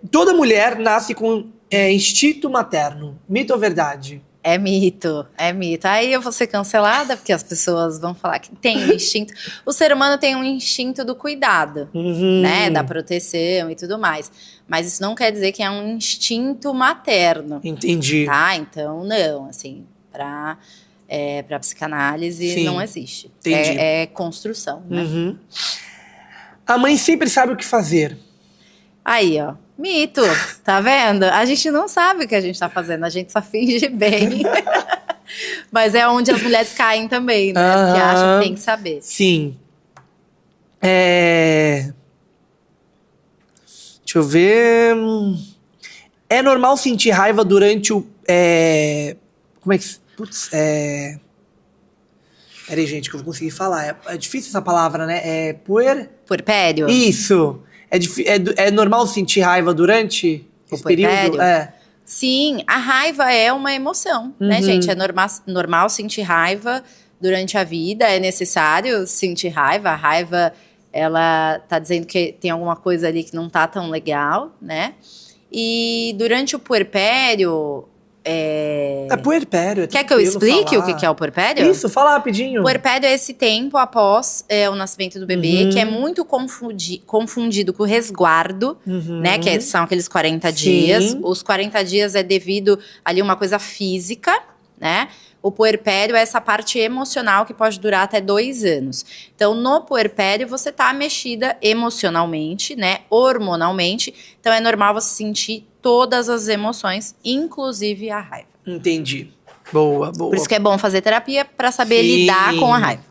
toda mulher nasce com instinto materno. Mito ou verdade? É mito, é mito. Aí eu vou ser cancelada, porque as pessoas vão falar que tem um instinto. O ser humano tem um instinto do cuidado, né? Da proteção e tudo mais. Mas isso não quer dizer que é um instinto materno. Entendi. Tá? Então, não, assim, pra psicanálise não existe. Entendi. É construção, né? A mãe sempre sabe o que fazer. Aí, ó. Mito, tá vendo? A gente não sabe o que a gente tá fazendo, a gente só finge bem. Mas é onde as mulheres caem também, né? Porque acham que tem que saber. Sim. Deixa eu ver. É normal sentir raiva durante o... Como é que... Putz, Peraí, gente, que eu vou conseguir falar. É difícil essa palavra, né? Puerpério? Isso. É normal sentir raiva durante esse período? Sim, a raiva é uma emoção, né, gente? É normal sentir raiva durante a vida, é necessário sentir raiva. A raiva, ela tá dizendo que tem alguma coisa ali que não tá tão legal, né? E durante o puerpério... puerpério. Quer que eu explique o que é o puerpério? Isso, fala rapidinho. O puerpério é esse tempo após o nascimento do bebê, que é muito confundido com o resguardo, né? Que são aqueles 40 dias. Os 40 dias é devido ali a uma coisa física, né? O puerpério é essa parte emocional que pode durar até 2 anos. Então, no puerpério, você tá mexida emocionalmente, né? Hormonalmente. Então, é normal você sentir todas as emoções, inclusive a raiva. Entendi. Boa. Por isso que é bom fazer terapia, para saber lidar com a raiva.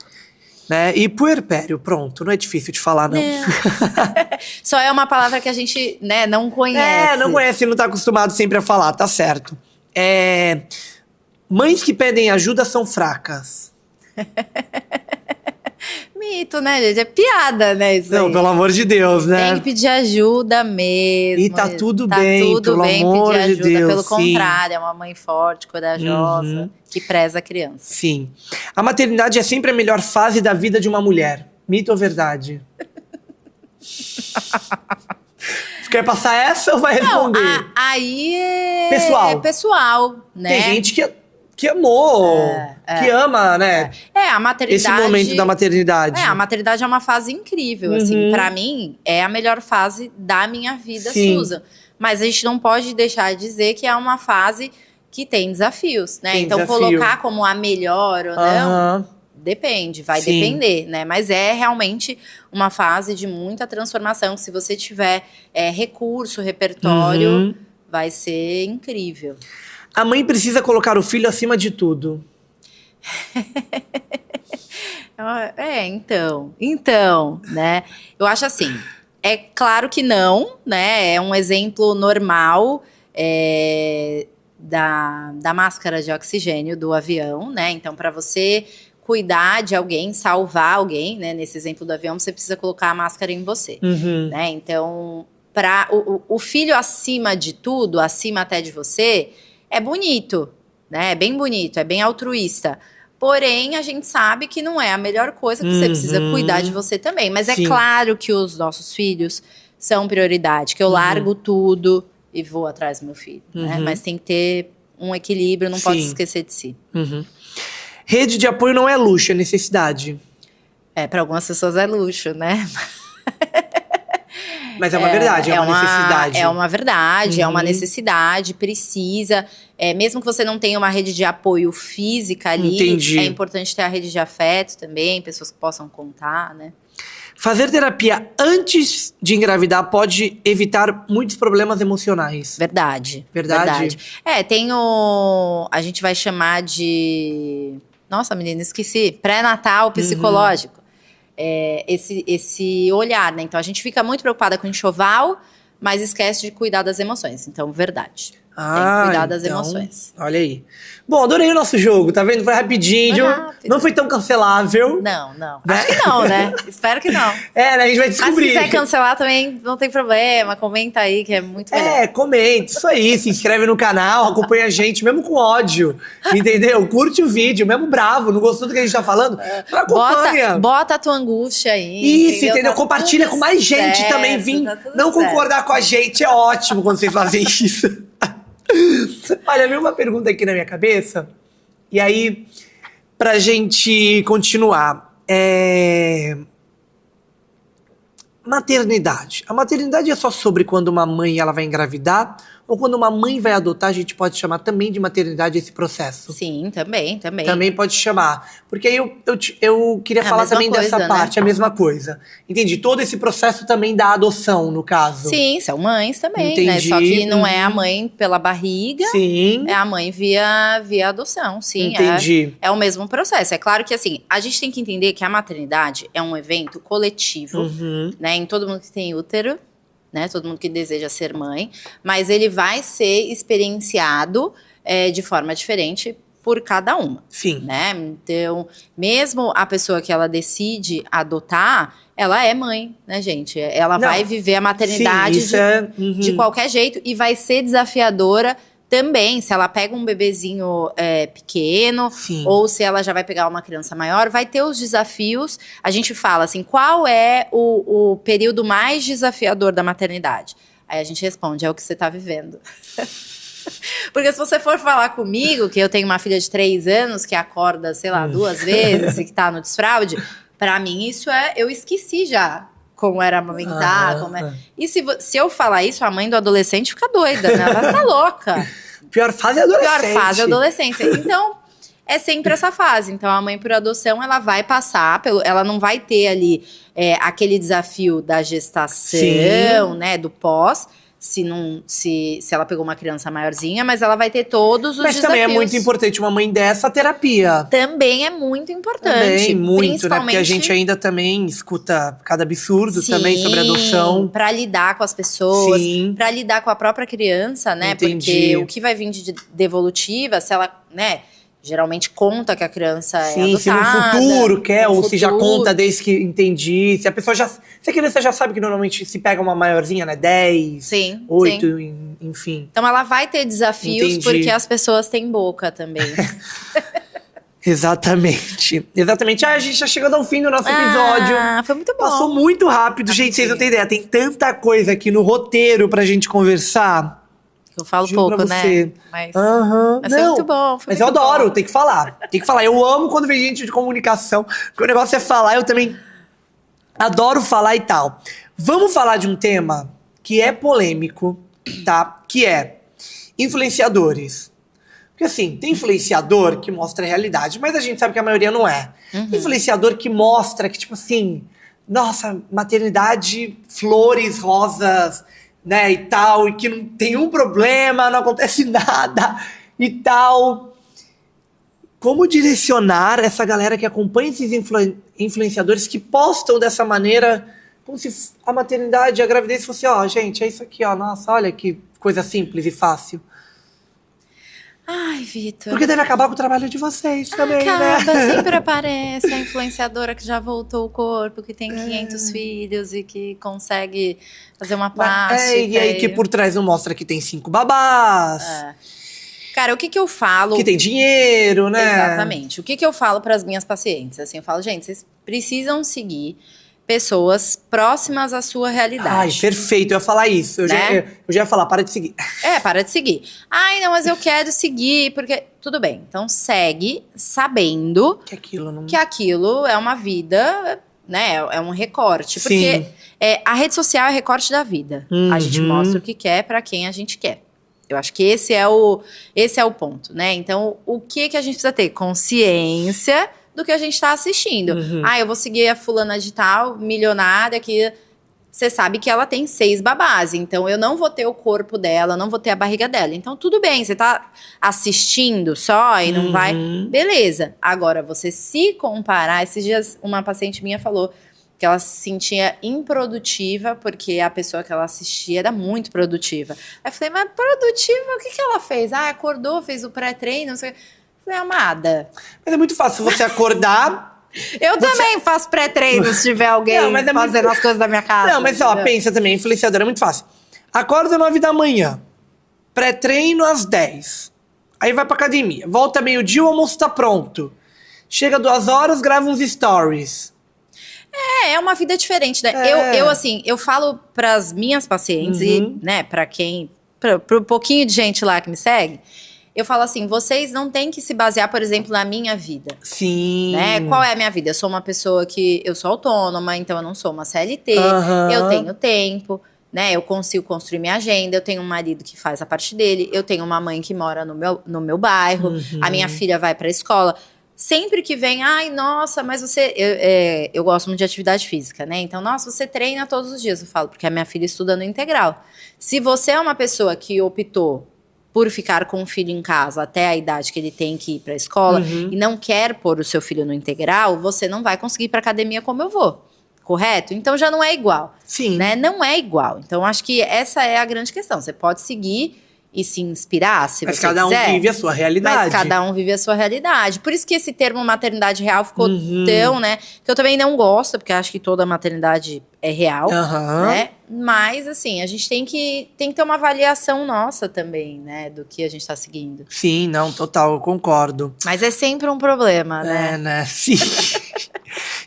Né? E puerpério, pronto. Não é difícil de falar, não. Só é uma palavra que a gente, né, não conhece. Não conhece e não tá acostumado sempre a falar, tá certo. Mães que pedem ajuda são fracas. Mito, né, gente? É piada, né? Isso não, aí. Pelo amor de Deus, né? Tem que pedir ajuda mesmo. E tá tudo bem, pelo amor de Deus. Pelo contrário, é uma mãe forte, corajosa, que preza a criança. Sim. A maternidade é sempre a melhor fase da vida de uma mulher. Mito ou verdade? Quer passar essa ou vai responder? Não, aí é pessoal, né? Tem gente que amou, que ama, né? A maternidade... Esse momento da maternidade. A maternidade é uma fase incrível, assim. Pra mim, é a melhor fase da minha vida, Susan. Mas a gente não pode deixar de dizer que é uma fase que tem desafios, né? Então, colocar como a melhor ou não, depende, vai depender, né? Mas é realmente uma fase de muita transformação. Se você tiver recurso, repertório, vai ser incrível. A mãe precisa colocar o filho acima de tudo. Então, né? Eu acho assim, é claro que não, né? É um exemplo normal da máscara de oxigênio do avião, né? Então, para você cuidar de alguém, salvar alguém, né? Nesse exemplo do avião, você precisa colocar a máscara em você, né? Então, para o filho acima de tudo, acima até de você, é bonito, né? É bem bonito, é bem altruísta. Porém, a gente sabe que não é a melhor coisa, que você precisa cuidar de você também. Mas é claro que os nossos filhos são prioridade, que eu largo tudo e vou atrás do meu filho, né? Mas tem que ter um equilíbrio, não pode esquecer de si. Rede de apoio não é luxo, é necessidade. Para algumas pessoas é luxo, né? Mas é uma verdade, é uma necessidade. É uma verdade, é uma necessidade, precisa. Mesmo que você não tenha uma rede de apoio física ali, é importante ter a rede de afeto também, pessoas que possam contar, né? Fazer terapia antes de engravidar pode evitar muitos problemas emocionais. Verdade. A gente vai chamar de... Nossa, menina, esqueci. Pré-natal psicológico. Esse olhar, né? Então, a gente fica muito preocupada com o enxoval, mas esquece de cuidar das emoções. Então, verdade. Tem que cuidar das então, emoções. Olha aí. Bom, adorei o nosso jogo, tá vendo? Foi rapidinho. Foi rápido. Não foi tão cancelável. Não. Né? Acho que não, né? Espero que não. Né, a gente vai Mas se descobrir. quiser cancelar também, não tem problema. Comenta aí, que é muito melhor. Comenta, isso aí, se inscreve no canal, acompanha a gente, mesmo com ódio, entendeu? Curte o vídeo, mesmo bravo, não gostou do que a gente tá falando? Acompanha. Bota a tua angústia aí. Isso, entendeu? Tá Compartilha com mais gente certo, também, vim tá tudo não certo. concordar com a gente, é ótimo quando vocês fazem isso. Olha, veio uma pergunta aqui na minha cabeça, e aí, pra gente continuar, maternidade. A maternidade é só sobre quando uma mãe ela vai engravidar, ou quando uma mãe vai adotar, a gente pode chamar também de maternidade esse processo? Sim, também. Também pode chamar. Porque aí eu queria É a falar mesma também dessa coisa, né? parte, a mesma coisa. Entendi. Todo esse processo também da adoção, no caso. Sim, são mães também, né? Entendi. Só que não é a mãe pela barriga, Sim. é a mãe via adoção, sim. Entendi. É o mesmo processo. É claro que, assim, a gente tem que entender que a maternidade é um evento coletivo, né? Em todo mundo que tem útero, né? Todo mundo que deseja ser mãe. Mas ele vai ser experienciado de forma diferente por cada uma. Sim. Né? Então, mesmo a pessoa que ela decide adotar, ela é mãe, né, gente? Ela vai viver a maternidade de qualquer jeito e vai ser desafiadora também. Se ela pega um bebezinho pequeno, Sim. ou se ela já vai pegar uma criança maior, vai ter os desafios. A gente fala assim, qual é o período mais desafiador da maternidade? Aí a gente responde, é o que você está vivendo. Porque se você for falar comigo, que eu tenho uma filha de 3 anos, que acorda, sei lá, 2 vezes e que tá no desfraude, pra mim isso eu esqueci já como era amamentar, E se eu falar isso, a mãe do adolescente fica doida, né? Ela tá louca. Pior fase é a adolescente. Pior fase é a adolescência. Então, é sempre essa fase. Então, a mãe por adoção, ela vai passar ela não vai ter ali aquele desafio da gestação, Sim. né, do pós, se ela pegou uma criança maiorzinha, mas ela vai ter todos os desafios. Mas também é muito importante uma mãe dessa terapia. Também é muito importante. Também, muito, né? Porque a principalmente- gente ainda também escuta cada absurdo Sim, também sobre adoção. pra lidar com as pessoas, Sim. pra lidar com a própria criança, né? Entendi. Porque o que vai vir de devolutiva, se ela, né, geralmente conta que a criança é Sim, se no adotada. futuro quer, no ou se já futuro. conta desde que entendi. Se a pessoa já. Se a criança já sabe que normalmente se pega uma maiorzinha, né? 10, Sim, 8, sim. enfim. Então ela vai ter desafios Entendi. porque as pessoas têm boca também. Exatamente. Exatamente. A gente já chegando ao fim do nosso episódio. Foi muito bom. Passou muito rápido, gente. Vocês não têm ideia. Tem tanta coisa aqui no roteiro pra gente conversar. Eu falo Juro pouco, pra você. né? Mas, Mas foi muito bom. Mas eu adoro, tem que falar. Tem que falar. Eu amo quando vem gente de comunicação. Porque o negócio é falar, eu também adoro falar e tal. Vamos falar de um tema que é polêmico, tá? Que é influenciadores. Porque assim, tem influenciador que mostra a realidade, mas a gente sabe que a maioria não é. Influenciador que mostra que, tipo assim, nossa, maternidade, flores, rosas, né, e tal, e que não tem um problema, não acontece nada e tal. Como direcionar essa galera que acompanha esses influenciadores que postam dessa maneira, como se a maternidade, a gravidez fosse, ó, gente, é isso aqui, ó, nossa, olha que coisa simples e fácil. Ai, Vitor. Porque deve acabar com o trabalho de vocês também, Acaba, né? sempre aparece a influenciadora que já voltou o corpo, que tem 500 filhos e que consegue fazer uma plástica. E aí que por trás não mostra que tem 5 babás, Cara, o que eu falo... que tem dinheiro, né? Exatamente. O que eu falo para as minhas pacientes? Assim, eu falo, gente, vocês precisam seguir pessoas próximas à sua realidade. Ai, perfeito, eu ia falar isso. Eu Né? já ia falar, para de seguir. Para de seguir. Ai, não, mas eu quero seguir, porque... Tudo bem, então segue sabendo Que aquilo não... que aquilo é uma vida, né? É um recorte. Porque a rede social é recorte da vida. A gente mostra o que quer para quem a gente quer. Eu acho que esse é o ponto, né? Então, o que a gente precisa ter? Consciência do que a gente está assistindo. Eu vou seguir a fulana de tal, milionária, que você sabe que ela tem 6 babás. Então, eu não vou ter o corpo dela, não vou ter a barriga dela. Então, tudo bem, você tá assistindo só e não vai... Beleza. Agora, você se comparar... Esses dias, uma paciente minha falou que ela se sentia improdutiva, porque a pessoa que ela assistia era muito produtiva. Aí eu falei, mas produtiva, o que ela fez? Ah, acordou, fez o pré-treino, não sei o que. Eu falei, amada. Mas é muito fácil você acordar. Eu também faço pré-treino se tiver alguém fazendo as coisas da minha casa. Não, mas ó, pensa também, influenciador é muito fácil. Acorda às 9 da manhã, pré-treino às 10. Aí vai pra academia, volta meio-dia, o almoço tá pronto. Chega 2 horas, grava uns stories. É uma vida diferente, né? Eu falo pras minhas pacientes e, né, pro pouquinho de gente lá que me segue, eu falo assim, vocês não têm que se basear, por exemplo, na minha vida. Sim. Né? Qual é a minha vida? Eu sou uma pessoa que, eu sou autônoma, então eu não sou uma CLT, eu tenho tempo, né? Eu consigo construir minha agenda, eu tenho um marido que faz a parte dele, eu tenho uma mãe que mora no meu bairro, a minha filha vai pra escola. Sempre que vem, ai, nossa, mas você... Eu gosto muito de atividade física, né? Então, nossa, você treina todos os dias. Eu falo, porque a minha filha estuda no integral. Se você é uma pessoa que optou por ficar com o filho em casa até a idade que ele tem que ir para a escola e não quer pôr o seu filho no integral, você não vai conseguir ir para academia como eu vou. Correto? Então, já não é igual. Sim. Né? Não é igual. Então, acho que essa é a grande questão. Você pode seguir e se inspirar, se mas você cada quiser. Um vive a sua realidade. Mas cada um vive a sua realidade. Por isso que esse termo maternidade real ficou tão, né? Que eu também não gosto, porque acho que toda maternidade é real, né? Mas, assim, a gente tem que ter uma avaliação nossa também, né? Do que a gente tá seguindo. Sim, não, total, eu concordo. Mas é sempre um problema, né? É, né? Sim.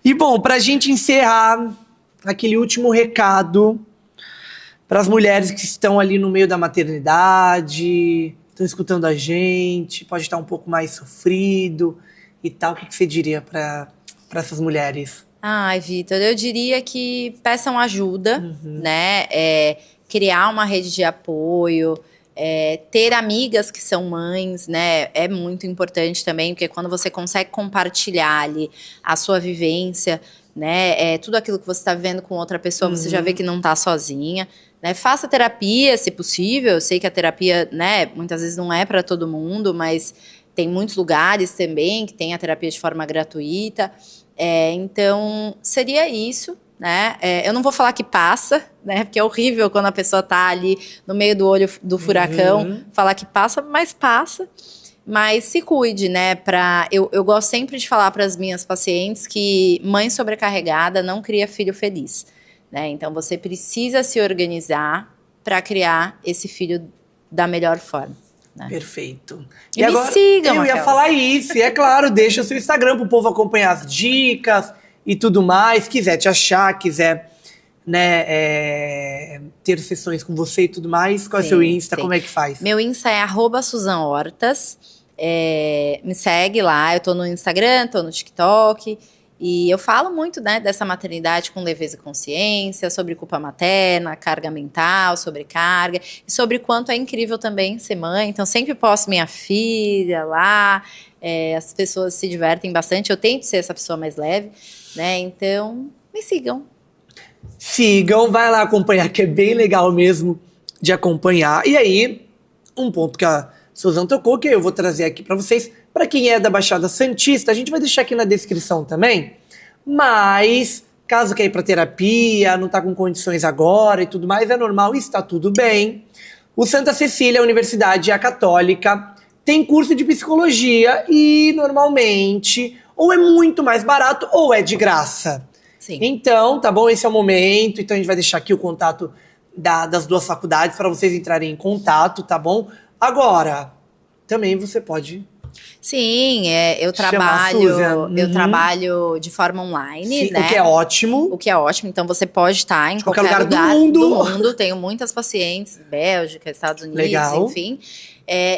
E, bom, pra gente encerrar, aquele último recado para as mulheres que estão ali no meio da maternidade, estão escutando a gente, pode estar um pouco mais sofrido e tal. O que você diria para essas mulheres? Ai, Vitor, eu diria que peçam ajuda, né? Criar uma rede de apoio, ter amigas que são mães, né? É muito importante também, porque quando você consegue compartilhar ali a sua vivência, né? Tudo aquilo que você está vivendo com outra pessoa, você já vê que não está sozinha. Né, faça terapia, se possível. Eu sei que a terapia, né, muitas vezes não é para todo mundo, mas tem muitos lugares também que tem a terapia de forma gratuita. Então, seria isso, né? Eu não vou falar que passa, né? Porque é horrível quando a pessoa tá ali no meio do olho do furacão, falar que passa, mas passa. Mas se cuide, né? Eu gosto sempre de falar para as minhas pacientes que mãe sobrecarregada não cria filho feliz. Né? Então, você precisa se organizar para criar esse filho da melhor forma. Né? Perfeito. E agora, me sigam, eu ia falar isso. E é claro, deixa o seu Instagram para o povo acompanhar as dicas e tudo mais. Quiser te achar, quiser, né, ter sessões com você e tudo mais. Qual é o seu Insta? Como é que faz? Meu Insta é @SuzanHortas. Me segue lá. Eu tô no Instagram, tô no TikTok. E eu falo muito, né, dessa maternidade com leveza e consciência, sobre culpa materna, carga mental, sobrecarga, e sobre quanto é incrível também ser mãe. Então, sempre posto minha filha lá, as pessoas se divertem bastante. Eu tento ser essa pessoa mais leve, né? Então, me sigam. Sigam, vai lá acompanhar, que é bem legal mesmo de acompanhar. E aí, um ponto que a Suzana tocou, que eu vou trazer aqui para vocês. Para quem é da Baixada Santista, a gente vai deixar aqui na descrição também. Mas, caso quer ir para terapia, não está com condições agora e tudo mais, é normal, está tudo bem. O Santa Cecília, a Universidade Católica, tem curso de psicologia e, normalmente, ou é muito mais barato ou é de graça. Sim. Então, tá bom? Esse é o momento. Então, a gente vai deixar aqui o contato das duas faculdades para vocês entrarem em contato, tá bom? Agora, também você pode... Sim, eu trabalho de forma online, sim, né? O que é ótimo. O que é ótimo. Então, você pode estar em qualquer lugar do mundo. Tenho muitas pacientes, Bélgica, Estados Unidos, legal. Enfim.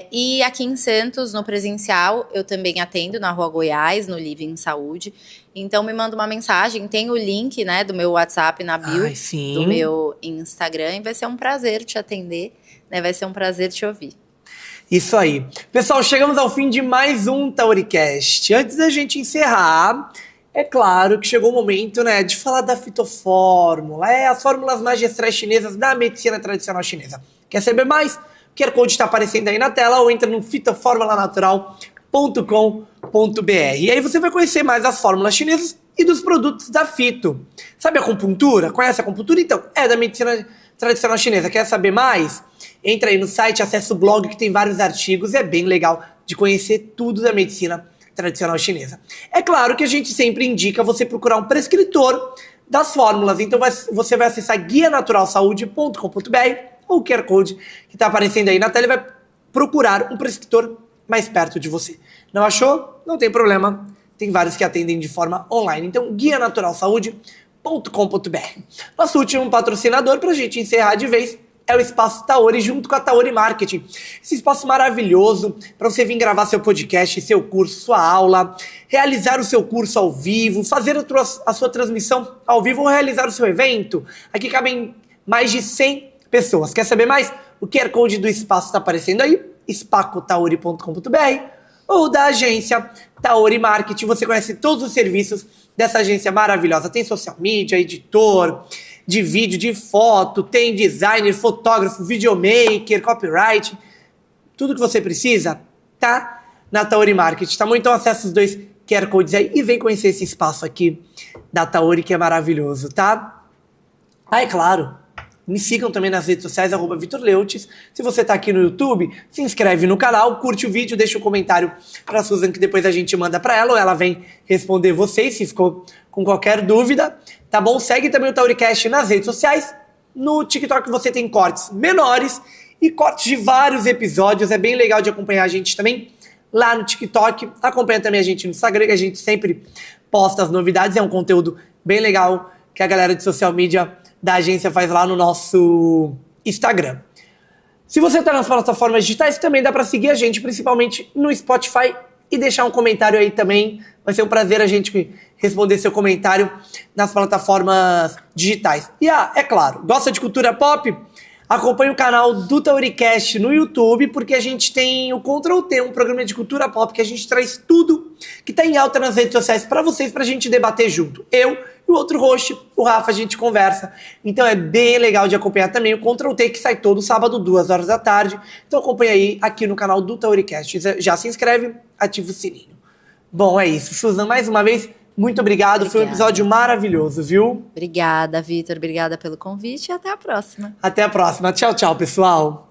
E aqui em Santos, no presencial, eu também atendo na Rua Goiás, no Living Saúde. Então, me manda uma mensagem. Tem o link, né, do meu WhatsApp na bio, do meu Instagram. E vai ser um prazer te atender, né? Vai ser um prazer te ouvir. Isso aí. Pessoal, chegamos ao fim de mais um Tauricast. Antes da gente encerrar, é claro que chegou o momento, né, de falar da fitofórmula, as fórmulas magistrais chinesas da medicina tradicional chinesa. Quer saber mais? O QR Code está aparecendo aí na tela ou entra no fitoformulanatural.com.br. E aí você vai conhecer mais as fórmulas chinesas e dos produtos da Fito. Sabe a acupuntura? Conhece a acupuntura? Então, é da medicina tradicional chinesa. Quer saber mais? Entra aí no site, acessa o blog que tem vários artigos. É bem legal de conhecer tudo da medicina tradicional chinesa. É claro que a gente sempre indica você procurar um prescritor das fórmulas. Então você vai acessar guianaturalsaude.com.br ou o QR Code que está aparecendo aí na tela e vai procurar um prescritor mais perto de você. Não achou? Não tem problema. Tem vários que atendem de forma online. Então, guianaturalsaude.com.br. Nosso último patrocinador, para a gente encerrar de vez, é o Espaço Taori, junto com a Taori Marketing. Esse espaço maravilhoso para você vir gravar seu podcast, seu curso, sua aula, realizar o seu curso ao vivo, fazer a sua transmissão ao vivo ou realizar o seu evento. Aqui cabem mais de 100 pessoas. Quer saber mais? O QR Code do espaço está aparecendo aí, spacotaori.com.br, ou da agência Taori Marketing. Você conhece todos os serviços dessa agência maravilhosa. Tem social media, editor de vídeo, de foto, tem designer, fotógrafo, videomaker, copyright. Tudo que você precisa tá na Taori Marketing, tá bom? Então acessa os 2 QR Codes aí e vem conhecer esse espaço aqui da Taori, que é maravilhoso, tá? Ah, é claro, me sigam também nas redes sociais, @VitorLeutes. Se você tá aqui no YouTube, se inscreve no canal, curte o vídeo, deixa um comentário pra Susan, que depois a gente manda pra ela, ou ela vem responder vocês, se ficou com qualquer dúvida, tá bom? Segue também o TaoriCast nas redes sociais. No TikTok você tem cortes menores e cortes de vários episódios. É bem legal de acompanhar a gente também lá no TikTok. Acompanha também a gente no Instagram, que a gente sempre posta as novidades. É um conteúdo bem legal que a galera de social media da agência faz lá no nosso Instagram. Se você tá nas plataformas digitais, também dá para seguir a gente, principalmente no Spotify, e deixar um comentário aí também. Vai ser um prazer a gente responder seu comentário nas plataformas digitais. E é claro, gosta de cultura pop? Acompanhe o canal do TaoriCast no YouTube, porque a gente tem o Ctrl T, um programa de cultura pop, que a gente traz tudo que tá em alta nas redes sociais para vocês, pra gente debater junto. Eu e o outro host, o Rafa, a gente conversa. Então é bem legal de acompanhar também o Ctrl T, que sai todo sábado, 2h da tarde. Então acompanha aí aqui no canal do TaoriCast. Já se inscreve, ativa o sininho. Bom, é isso. Susan, mais uma vez, muito obrigado. Obrigada. Foi um episódio maravilhoso, viu? Obrigada, Vitor. Obrigada pelo convite e até a próxima. Até a próxima. Tchau, tchau, pessoal.